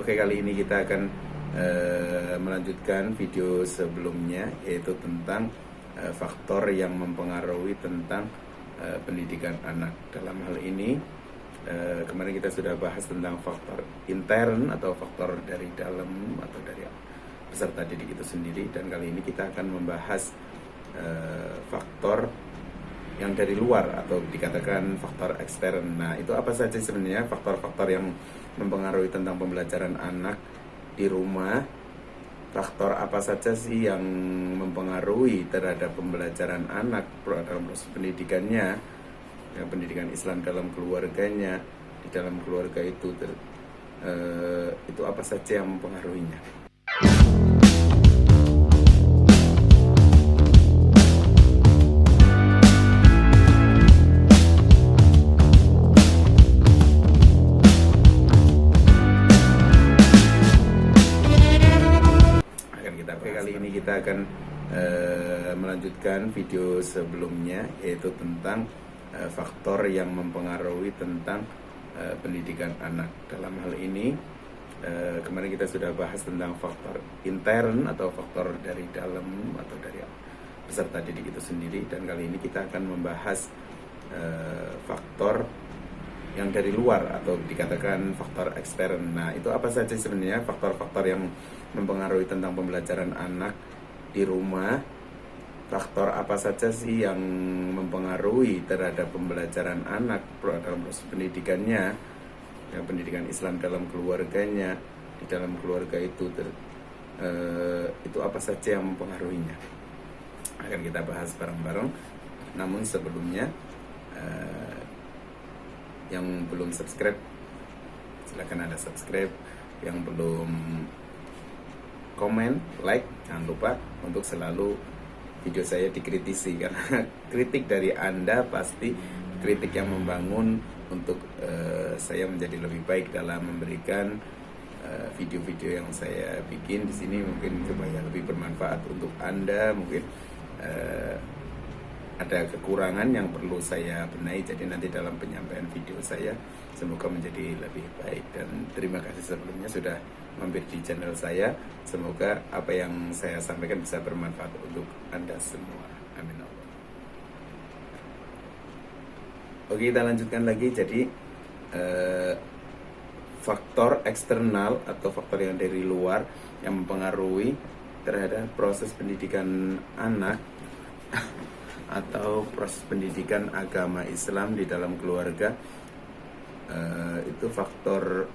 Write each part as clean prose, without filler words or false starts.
Oke, kali ini kita akan melanjutkan video sebelumnya, yaitu tentang faktor yang mempengaruhi tentang pendidikan anak. Dalam hal ini kemarin kita sudah bahas tentang faktor intern atau faktor dari dalam atau dari peserta didik itu sendiri, dan kali ini kita akan membahas faktor yang dari luar atau dikatakan faktor ekstern. Nah, itu apa saja sebenarnya faktor-faktor yang mempengaruhi tentang pembelajaran anak di rumah? Faktor apa saja sih yang mempengaruhi terhadap pembelajaran anak dalam proses pendidikannya, ya, pendidikan Islam dalam keluarganya, di dalam keluarga itu apa saja yang mempengaruhinya? Kali ini kita akan melanjutkan video sebelumnya, yaitu tentang faktor yang mempengaruhi tentang pendidikan anak. Dalam hal ini kemarin kita sudah bahas tentang faktor intern atau faktor dari dalam atau dari peserta didik itu sendiri, dan kali ini kita akan membahas faktor yang dari luar atau dikatakan faktor ekstern. Nah, itu apa saja sebenarnya faktor-faktor yang mempengaruhi tentang pembelajaran anak di rumah? Faktor apa saja sih yang mempengaruhi terhadap pembelajaran anak dalam proses pendidikannya, ya, pendidikan Islam dalam keluarganya, di dalam keluarga itu apa saja yang mempengaruhinya? Akan kita bahas bareng-bareng. Namun sebelumnya, yang belum subscribe, silakan Anda subscribe. Yang belum komen, like, jangan lupa untuk selalu video saya dikritisi, karena kritik dari Anda pasti kritik yang membangun untuk saya menjadi lebih baik dalam memberikan video-video yang saya bikin di sini, mungkin supaya lebih bermanfaat untuk Anda. Mungkin ada kekurangan yang perlu saya benahi, jadi nanti dalam penyampaian video saya semoga menjadi lebih baik. Dan terima kasih sebelumnya sudah mampir di channel saya. Semoga apa yang saya sampaikan bisa bermanfaat untuk Anda semua. Amin. Oke, kita lanjutkan lagi. Jadi faktor eksternal atau faktor yang dari luar yang mempengaruhi terhadap proses pendidikan anak atau proses pendidikan agama Islam di dalam keluarga, itu faktor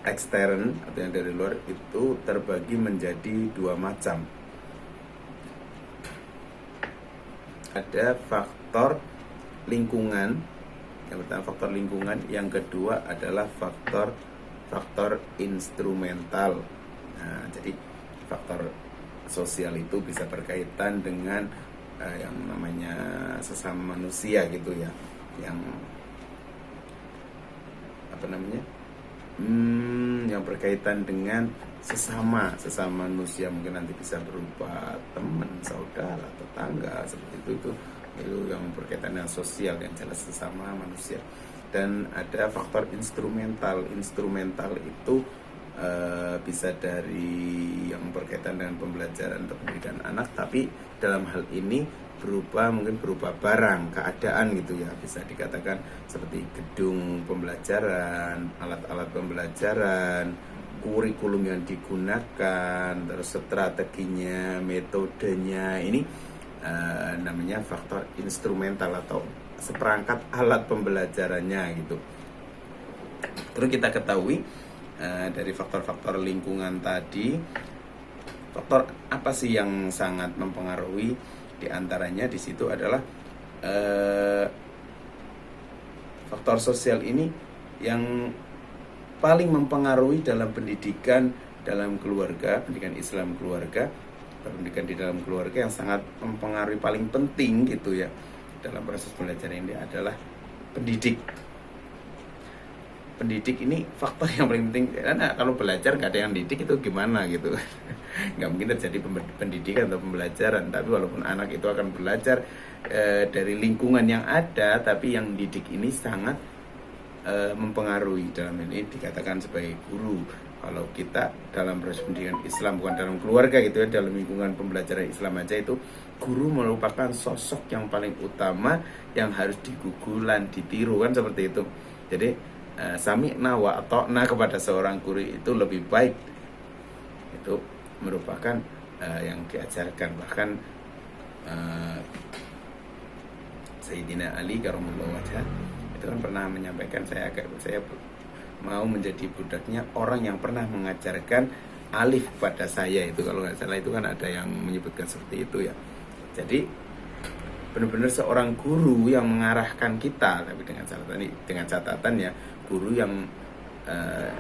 ekstern atau yang dari luar itu terbagi menjadi dua macam. Ada faktor lingkungan, yang pertama faktor lingkungan, yang kedua adalah faktor instrumental. Nah, jadi faktor sosial itu bisa berkaitan dengan yang namanya sesama manusia gitu ya, yang yang berkaitan dengan sesama manusia, mungkin nanti bisa berupa teman, saudara, tetangga, seperti itu yang berkaitan dengan sosial, yang jelas sesama manusia. Dan ada faktor instrumental itu bisa dari yang berkaitan dengan pembelajaran atau pendidikan anak, tapi dalam hal ini mungkin berupa barang, keadaan gitu ya, bisa dikatakan seperti gedung pembelajaran, alat-alat pembelajaran, kurikulum yang digunakan, terus strateginya, metodenya. Ini namanya faktor instrumental atau seperangkat alat pembelajarannya gitu. Terus kita ketahui dari faktor-faktor lingkungan tadi, faktor apa sih yang sangat mempengaruhi? Di antaranya di situ adalah faktor sosial ini yang paling mempengaruhi dalam pendidikan dalam keluarga, pendidikan Islam keluarga, pendidikan di dalam keluarga, yang sangat mempengaruhi, paling penting gitu ya dalam proses pembelajaran ini adalah pendidik. Pendidik ini faktor yang paling penting, karena kalau belajar nggak ada yang didik itu gimana gitu. Nggak mungkin terjadi pendidikan atau pembelajaran. Tapi walaupun anak itu akan belajar dari lingkungan yang ada, tapi yang didik ini sangat mempengaruhi. Dalam ini dikatakan sebagai guru. Kalau kita dalam proses pendidikan Islam, bukan dalam keluarga gitu ya, dalam lingkungan pembelajaran Islam aja, itu guru merupakan sosok yang paling utama yang harus digugulan, ditiru, kan seperti itu. Jadi sami'na wa ata'na kepada seorang guru itu lebih baik, itu merupakan yang diajarkan. Bahkan Sayyidina Ali karramallahu wajhah itu kan pernah menyampaikan, saya mau menjadi budaknya orang yang pernah mengajarkan alif pada saya. Itu kalau nggak salah itu kan ada yang menyebutkan seperti itu ya. Jadi benar-benar seorang guru yang mengarahkan kita, tapi dengan catatan ya, guru yang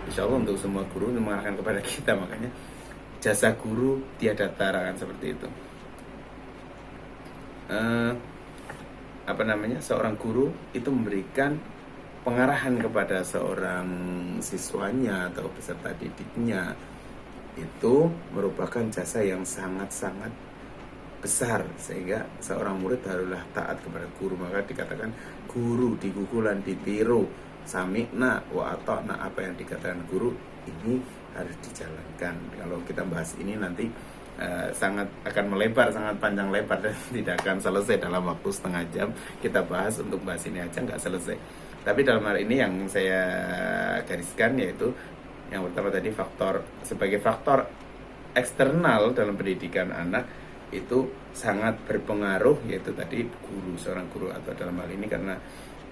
insya Allah untuk semua guru yang mengarahkan kepada kita. Makanya jasa guru tiada tara, kan seperti itu. Seorang guru itu memberikan pengarahan kepada seorang siswanya atau peserta didiknya, itu merupakan jasa yang sangat-sangat besar, sehingga seorang murid haruslah taat kepada guru. Maka dikatakan guru digugulan, ditiru, sami'na wa ata'na, apa yang dikatakan guru ini harus dijalankan. Kalau kita bahas ini nanti sangat akan melebar, sangat panjang lebar, dan tidak akan selesai dalam waktu setengah jam. Kita bahas untuk bahas ini aja nggak selesai. Tapi dalam hal ini yang saya gariskan yaitu yang pertama tadi, sebagai faktor eksternal dalam pendidikan anak itu sangat berpengaruh, yaitu tadi guru, seorang guru. Atau dalam hal ini karena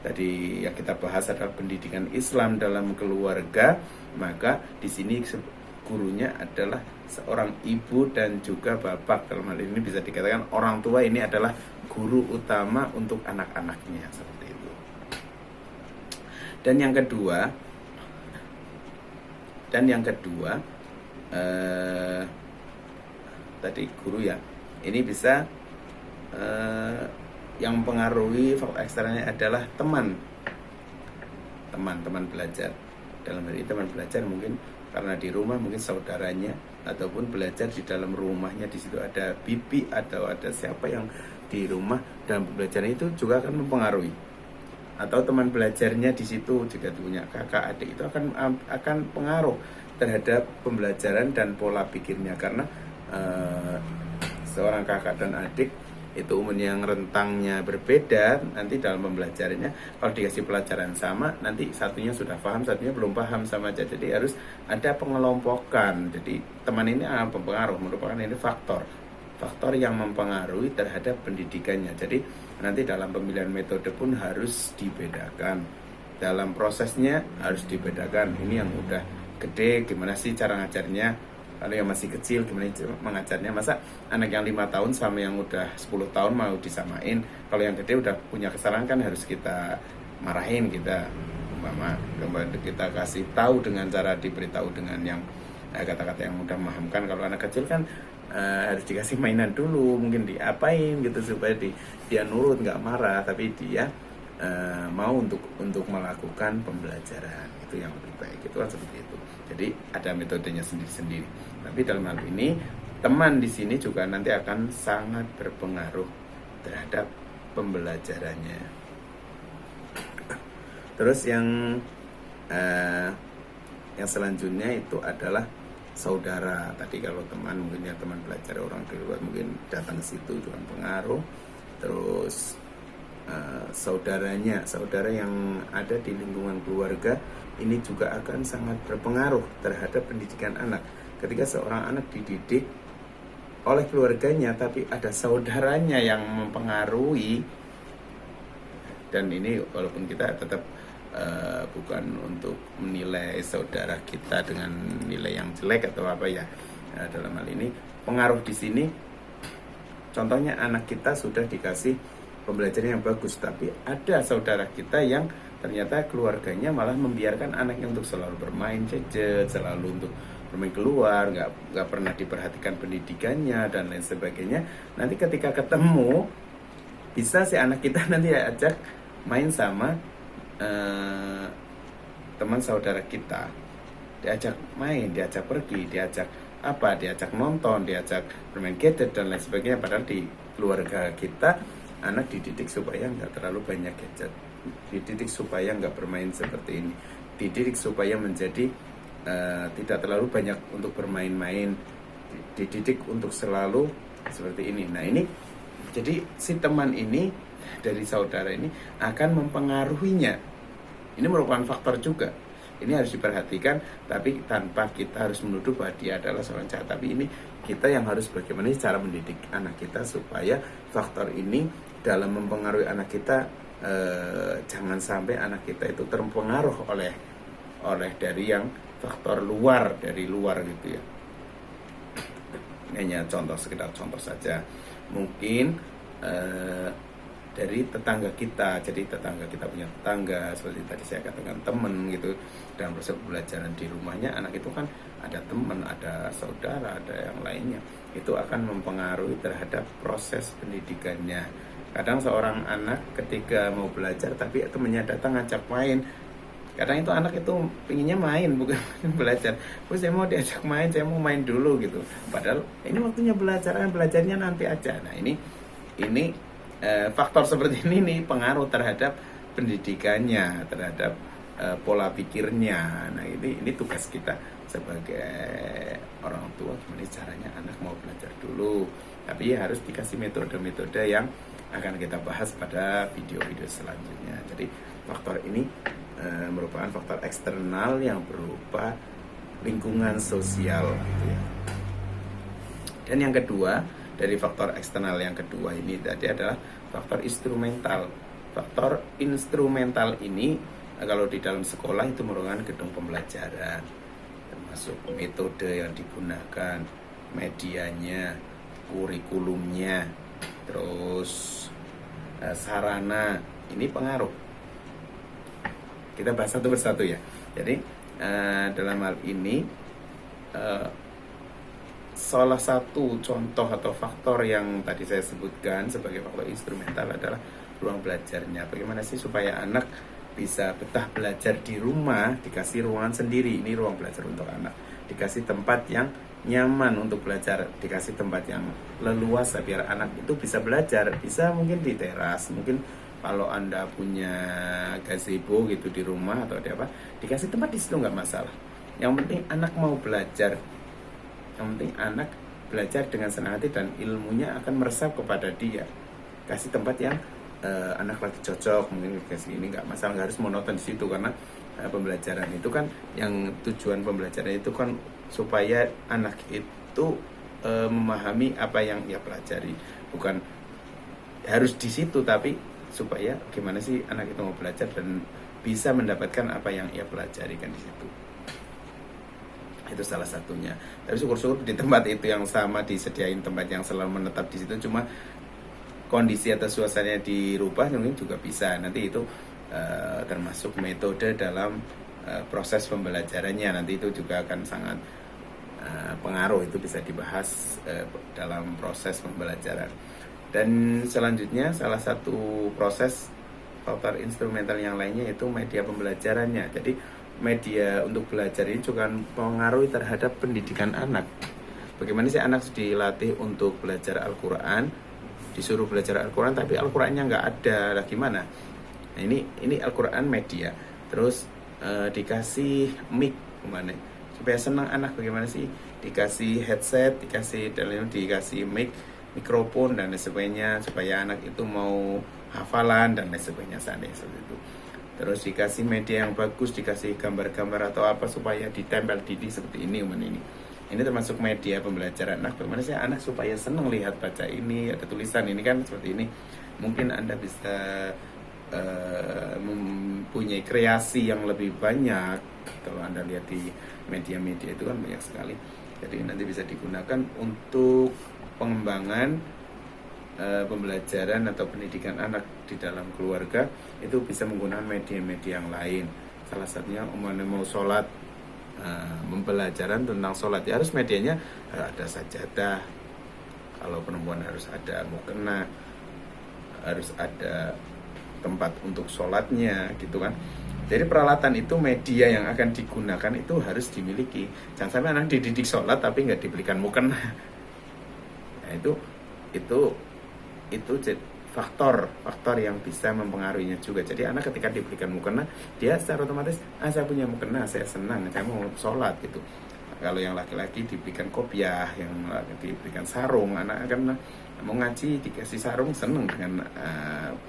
tadi yang kita bahas adalah pendidikan Islam dalam keluarga, maka di sini gurunya adalah seorang ibu dan juga bapak. Dalam hal ini bisa dikatakan orang tua ini adalah guru utama untuk anak-anaknya, seperti itu. Dan yang kedua tadi guru ya, ini bisa yang mempengaruhi faktor eksternalnya adalah teman belajar. Dalam hal ini teman belajar mungkin karena di rumah mungkin saudaranya, ataupun belajar di dalam rumahnya, di situ ada bibi atau ada siapa yang di rumah, dan pembelajaran itu juga akan mempengaruhi. Atau teman belajarnya di situ juga punya kakak adik, itu akan pengaruh terhadap pembelajaran dan pola pikirnya. Karena seorang kakak dan adik itu umumnya yang rentangnya berbeda, nanti dalam pembelajarannya kalau dikasih pelajaran sama, nanti satunya sudah paham, satunya belum paham sama aja. Jadi harus ada pengelompokan. Jadi teman ini berpengaruh, merupakan ini faktor yang mempengaruhi terhadap pendidikannya. Jadi nanti dalam pemilihan metode pun harus dibedakan, dalam prosesnya harus dibedakan. Ini yang udah gede gimana sih cara ngajarnya, kalau yang masih kecil gimana mengajarnya. Masa anak yang 5 tahun sama yang udah 10 tahun mau disamain? Kalau yang gede udah punya kesalahan kan harus kita marahin, kita kasih tahu dengan cara diberitahu dengan yang kata-kata yang mudah memahamkan. Kalau anak kecil kan harus dikasih mainan dulu, mungkin diapain gitu supaya dia nurut, nggak marah, tapi dia mau untuk melakukan pembelajaran. Itu yang lebih baik, itu kan seperti itu. Jadi ada metodenya sendiri-sendiri. Tapi dalam hal ini teman di sini juga nanti akan sangat berpengaruh terhadap pembelajarannya. Terus yang selanjutnya itu adalah saudara. Tadi kalau teman mungkin ya teman belajar orang di luar mungkin datang ke situ juga pengaruh. Terus saudara yang ada di lingkungan keluarga ini juga akan sangat berpengaruh terhadap pendidikan anak. Ketika seorang anak dididik oleh keluarganya tapi ada saudaranya yang mempengaruhi, dan ini walaupun kita tetap bukan untuk menilai saudara kita dengan nilai yang jelek atau apa ya, dalam hal ini pengaruh di sini contohnya anak kita sudah dikasih pembelajaran yang bagus, tapi ada saudara kita yang ternyata keluarganya malah membiarkan anaknya untuk selalu bermain gadget, selalu untuk bermain keluar, nggak pernah diperhatikan pendidikannya dan lain sebagainya. Nanti ketika ketemu, bisa si anak kita nanti ajak main sama teman saudara kita, diajak main, diajak pergi, diajak nonton, diajak bermain gadget dan lain sebagainya. Padahal di keluarga kita anak dididik supaya nggak terlalu banyak gadget. dididik supaya nggak bermain seperti ini, dididik supaya menjadi tidak terlalu banyak untuk bermain-main, dididik untuk selalu seperti ini. Nah ini, jadi si teman ini dari saudara ini akan mempengaruhinya. Ini merupakan faktor juga. Ini harus diperhatikan, tapi tanpa kita harus menuduh bahwa dia adalah seorang jahat. Tapi ini kita yang harus bagaimana cara mendidik anak kita supaya faktor ini dalam mempengaruhi anak kita, jangan sampai anak kita itu terpengaruh oleh dari yang faktor luar, dari luar gitu ya. Ini hanya contoh, sekedar contoh saja. Mungkin dari tetangga kita, jadi tetangga kita punya tetangga, seperti tadi saya katakan teman gitu, dalam proses pembelajaran di rumahnya anak itu kan ada teman, ada saudara, ada yang lainnya, itu akan mempengaruhi terhadap proses pendidikannya. Kadang seorang anak ketika mau belajar tapi temannya datang ngajak main, kadang itu anak itu pinginnya main bukan belajar. Saya mau diajak main, saya mau main dulu gitu, padahal ini waktunya belajar, belajarnya nanti aja. Nah ini faktor seperti ini nih pengaruh terhadap pendidikannya, terhadap pola pikirnya. Nah ini tugas kita sebagai orang tua, gimana caranya anak mau belajar dulu. Tapi ya harus dikasih metode-metode yang akan kita bahas pada video-video selanjutnya. Jadi faktor ini merupakan faktor eksternal yang berupa lingkungan sosial gitu ya. Dan yang kedua, dari faktor eksternal yang kedua ini tadi adalah faktor instrumental. Faktor instrumental ini kalau di dalam sekolah itu merupakan gedung pembelajaran, termasuk metode yang digunakan, medianya, kurikulumnya, terus sarana, ini pengaruh. Kita bahas satu persatu ya. Jadi dalam hal ini salah satu contoh atau faktor yang tadi saya sebutkan sebagai faktor instrumental adalah ruang belajarnya. Bagaimana sih supaya anak bisa betah belajar di rumah, dikasih ruangan sendiri, ini ruang belajar untuk anak, dikasih tempat yang nyaman untuk belajar, dikasih tempat yang leluasa biar anak itu bisa belajar. Bisa mungkin di teras, mungkin kalau Anda punya gazebo gitu di rumah atau di apa, dikasih tempat di situ nggak masalah. Yang penting anak mau belajar. Yang penting anak belajar dengan senang hati dan ilmunya akan meresap kepada dia. Kasih tempat yang anak lagi cocok, mungkin kasih ini nggak masalah, nggak harus monoton di situ, karena pembelajaran itu kan, yang tujuan pembelajaran itu kan supaya anak itu memahami apa yang ia pelajari, bukan harus di situ, tapi supaya gimana sih anak itu mau belajar dan bisa mendapatkan apa yang ia pelajari kan di situ. Itu salah satunya. Tapi syukur-syukur di tempat itu yang sama disediain tempat yang selalu menetap di situ, cuma kondisi atau suasananya dirubah mungkin juga bisa. Nanti itu termasuk metode dalam proses pembelajarannya. Nanti itu juga akan sangat pengaruh, itu bisa dibahas dalam proses pembelajaran. Dan selanjutnya salah satu proses faktor instrumental yang lainnya itu media pembelajarannya. Jadi media untuk belajar ini juga mempengaruhi terhadap pendidikan anak. Bagaimana sih anak dilatih untuk belajar Al-Quran, disuruh belajar Al-Quran tapi Al-Qurannya nggak ada, lah gimana? Nah, ini Al-Quran media, terus dikasih mic gimana supaya senang anak, bagaimana sih? Dikasih headset, dikasih mic, mikrofon dan lain sebagainya supaya anak itu mau hafalan dan lain sebagainya, seperti itu. Terus dikasih media yang bagus, dikasih gambar-gambar atau apa supaya ditempel di seperti ini. Ini termasuk media pembelajaran anak. Bagaimana sih anak supaya senang lihat baca ini, ada tulisan ini kan seperti ini. Mungkin Anda bisa mempunyai kreasi yang lebih banyak. Kalau Anda lihat di media-media itu kan banyak sekali. Jadi nanti bisa digunakan untuk pengembangan pembelajaran atau pendidikan anak di dalam keluarga. Itu bisa menggunakan media-media yang lain. Salah satunya mau sholat, pembelajaran tentang sholat ya harus medianya ada sajadah. Kalau perempuan harus ada mukena, harus ada tempat untuk sholatnya gitu kan. Jadi peralatan itu, media yang akan digunakan itu harus dimiliki. Jangan sampai anak dididik sholat tapi nggak dibelikan mukena. Nah, itu faktor yang bisa mempengaruhinya juga. Jadi anak ketika diberikan mukena, dia secara otomatis, saya punya mukena, saya senang, saya mau sholat gitu. Kalau yang laki-laki diberikan kopiah, yang diberikan sarung, anak akan mau ngaji, dikasih sarung, seneng dengan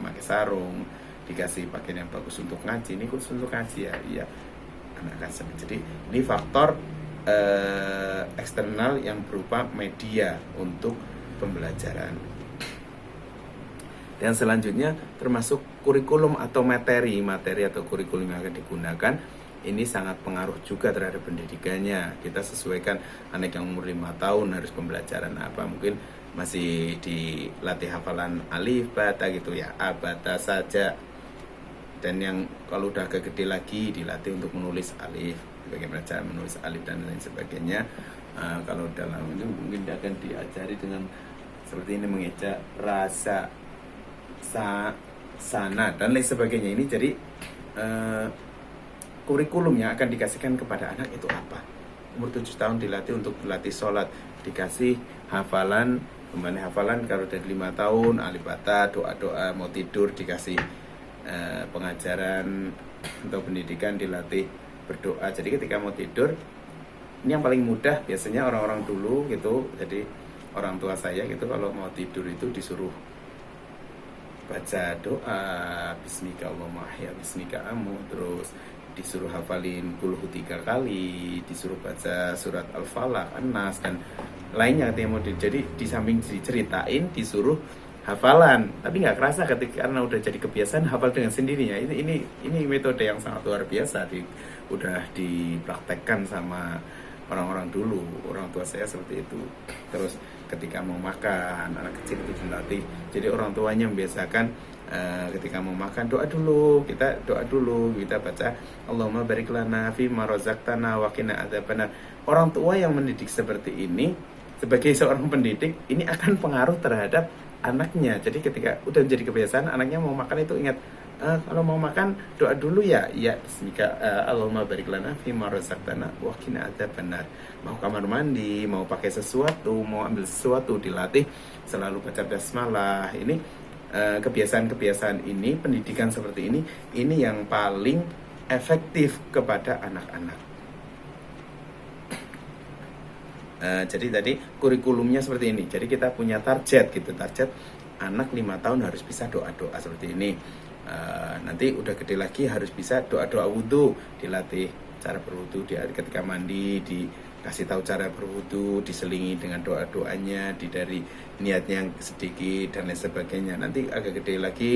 pakai sarung, dikasih pakaian yang bagus untuk ngaji, ini khusus untuk ngaji ya, iya, anak akan seneng. Jadi ini faktor eksternal yang berupa media untuk pembelajaran. Dan selanjutnya termasuk kurikulum atau materi atau kurikulum yang akan digunakan. Ini sangat pengaruh juga terhadap pendidikannya. Kita sesuaikan anak yang umur 5 tahun harus pembelajaran apa. Mungkin masih dilatih hafalan alif, bata gitu ya, a, bata saja. Dan yang kalau udah agak gede lagi dilatih untuk menulis alif, bagaimana cara menulis alif dan lain sebagainya. Kalau dalam itu mungkin akan diajari dengan seperti ini, mengeja, rasa, sana dan lain sebagainya. Ini jadi kurikulum yang akan dikasihkan kepada anak itu apa. Umur 7 tahun dilatih untuk berlatih sholat, dikasih hafalan, kembali hafalan. Kalau dari 5 tahun alif bata, doa-doa, mau tidur dikasih pengajaran atau pendidikan, dilatih berdoa. Jadi ketika mau tidur, ini yang paling mudah biasanya orang-orang dulu gitu. Jadi orang tua saya gitu kalau mau tidur itu disuruh baca doa bismika Allahumma ahya bismika amu, terus disuruh hafalin kulhu 3 kali, disuruh baca surat al-falaq, an-nas dan lainnya katanya mau jadi di samping diceritain disuruh hafalan, tapi nggak kerasa ketika karena udah jadi kebiasaan hafal dengan sendirinya. Ini metode yang sangat luar biasa, udah dipraktekkan sama orang-orang dulu, orang tua saya seperti itu. Terus ketika mau makan, anak kecil itu dilatih. Jadi orang tuanya membiasakan ketika mau makan doa dulu, kita baca Allahumma barik lana fi ma razaqtana wa qina adzabannar. Orang tua yang mendidik seperti ini sebagai seorang pendidik, ini akan pengaruh terhadap anaknya. Jadi ketika udah menjadi kebiasaan, anaknya mau makan itu ingat, kalau mau makan doa dulu ya bismika Allahumma barik lana fi ma razaqtana wa qina adzabannar. Mau kamar mandi, mau pakai sesuatu, mau ambil sesuatu, dilatih selalu baca basmalah. Ini kebiasaan-kebiasaan ini, pendidikan seperti ini yang paling efektif kepada anak-anak. Jadi tadi kurikulumnya seperti ini. Jadi kita punya target gitu, target anak 5 tahun harus bisa doa-doa seperti ini. Nanti udah gede lagi harus bisa doa-doa wudhu, dilatih cara berwudhu, ketika mandi dikasih tahu cara berwudhu, diselingi dengan doa-doanya, dari niatnya yang sedikit dan lain sebagainya. Nanti agak gede lagi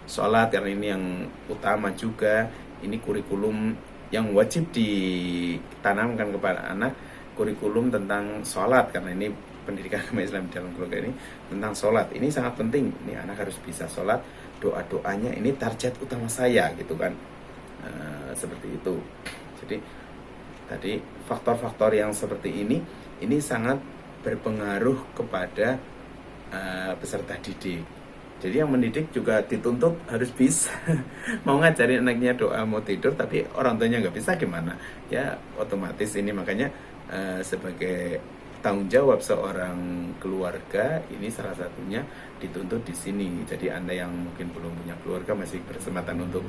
sholat, karena ini yang utama juga. Ini kurikulum yang wajib ditanamkan kepada anak, kurikulum tentang sholat, karena ini pendidikan agama Islam dalam keluarga ini tentang sholat. Ini sangat penting, ini anak harus bisa sholat, doa-doanya ini target utama saya gitu kan. Seperti itu. Jadi tadi faktor-faktor yang seperti ini sangat berpengaruh kepada peserta didik. Jadi yang mendidik juga dituntut harus bisa. Mau ngajarin anaknya doa mau tidur tapi orang tuanya nggak bisa, gimana ya, otomatis ini. Makanya sebagai tanggung jawab seorang keluarga, ini salah satunya dituntut di sini. Jadi Anda yang mungkin belum punya keluarga masih berkesempatan untuk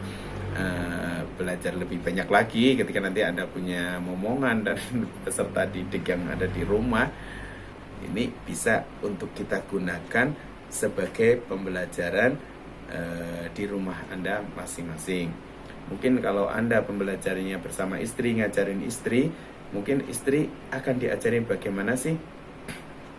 belajar lebih banyak lagi. Ketika nanti Anda punya momongan dan peserta didik yang ada di rumah, ini bisa untuk kita gunakan sebagai pembelajaran di rumah Anda masing-masing. Mungkin kalau Anda pembelajarannya bersama istri, ngajarin istri, mungkin istri akan diajarin bagaimana sih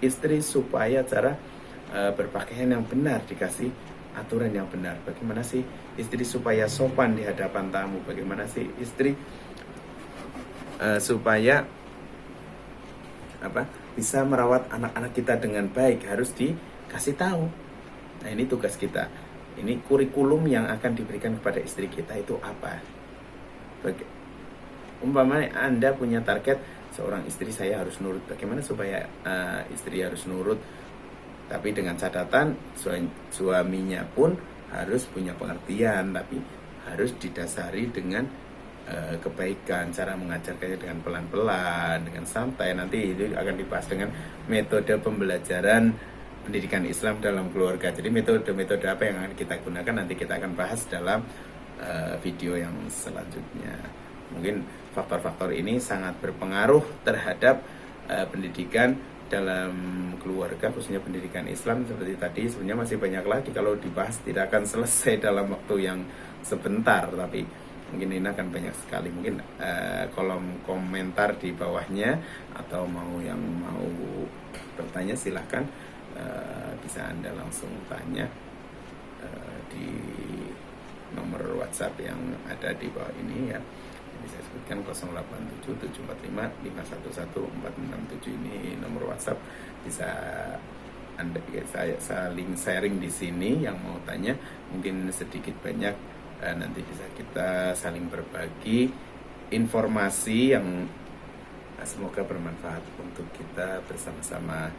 istri supaya cara berpakaian yang benar, dikasih aturan yang benar. Bagaimana sih istri supaya sopan di hadapan tamu, bagaimana sih istri supaya bisa merawat anak-anak kita dengan baik, harus dikasih tahu. Nah, ini tugas kita. Ini kurikulum yang akan diberikan kepada istri kita itu apa. Umpamanya Anda punya target seorang istri saya harus nurut, bagaimana supaya istri harus nurut, tapi dengan catatan suaminya pun harus punya pengertian, tapi harus didasari dengan kebaikan, cara mengajarkannya dengan pelan-pelan, dengan santai. Nanti itu akan dibahas dengan metode pembelajaran pendidikan Islam dalam keluarga. Jadi metode-metode apa yang akan kita gunakan nanti kita akan bahas dalam video yang selanjutnya. Mungkin faktor-faktor ini sangat berpengaruh terhadap pendidikan dalam keluarga, khususnya pendidikan Islam. Seperti tadi, sebenarnya masih banyak lagi kalau dibahas, tidak akan selesai dalam waktu yang sebentar, tapi mungkin ini akan banyak sekali. Mungkin kolom komentar di bawahnya, atau mau bertanya silahkan, bisa Anda langsung tanya di nomor WhatsApp yang ada di bawah ini ya. Bisa sebutkan 087745511467, ini nomor WhatsApp. Bisa Anda, saya saling sharing di sini, yang mau tanya mungkin sedikit banyak nanti bisa kita saling berbagi informasi yang semoga bermanfaat untuk kita bersama-sama